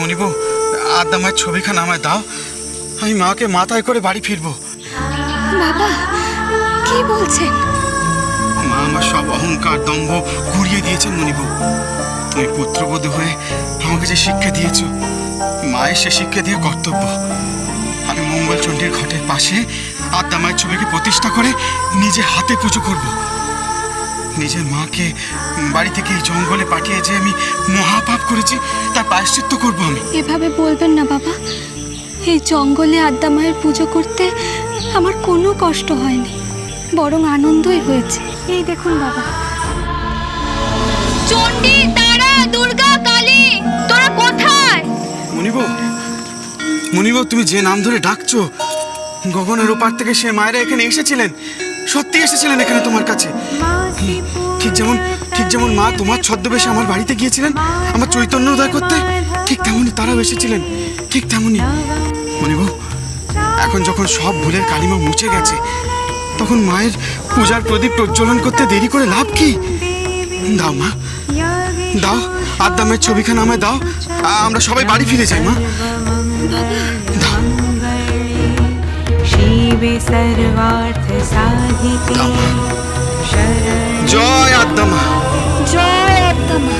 মনিবু, আদ্যা মায়ের ছবিখানা আমায় দাও, আমি মাকে মাথায় করে বাড়ি ফিরবো। বাবা কি বলছেন? মা আমার সব অহংকার দম্ভ ঘুরিয়ে দিয়েছেন মনিবু। তুমি পুত্রবধূ হয়ে আমাকে যে শিক্ষা দিয়েছ, মায়ের সে শিক্ষা দিয়ে কর্তব্য। আমি মঙ্গলচণ্ডীর ঘটের পাশে আদ্যা মায়ের ছবিকে প্রতিষ্ঠা করে নিজে হাতে পুজো করব। নিজের মাকে বাড়ি থেকে এই জঙ্গলে পাঠিয়ে যে আমি মহাপাপ করেছি, তার প্রায়শ্চিত্ত করব আমি। এভাবে বলবেন না বাবা। এই জঙ্গলে আদ্যা মায়ের পুজো করতে আমার কোনো কষ্ট হয়নি, বরং আনন্দই হয়েছে। এই দেখুন বাবা, চণ্ডী, তারা, দুর্গা, কালী, তোরা কোথায়? মনিবু, মনিবু, তুমি যে নাম ধরে ডাকছো, গগনের ওপার থেকে সে মায়েরা এখানে এসেছিলেন, সত্যি এসেছিলেন এখানে তোমার কাছে। ঠিক যেমন মা তোমার ছদ্মবেশে আমার বাড়িতে গিয়েছিলেন আমার চৈতন্য উদয় করতে, ঠিক তেমনই তারাও এসেছিলেন, ঠিক তেমনই। মনিবু, এখন যখন সব ভুলের কালিমা মুছে গেছে, তখন মায়ের পূজার প্রদীপ প্রজ্বলন করতে দেরি করে লাভ কি? দাও মা, দাও, আদ্যা মায়ের ছবিখানা আমায় দাও, আমরা সবাই বাড়ি ফিরে যাই। মা, দাও। জয় আদ্যা মা, জয় আদ্যা মা।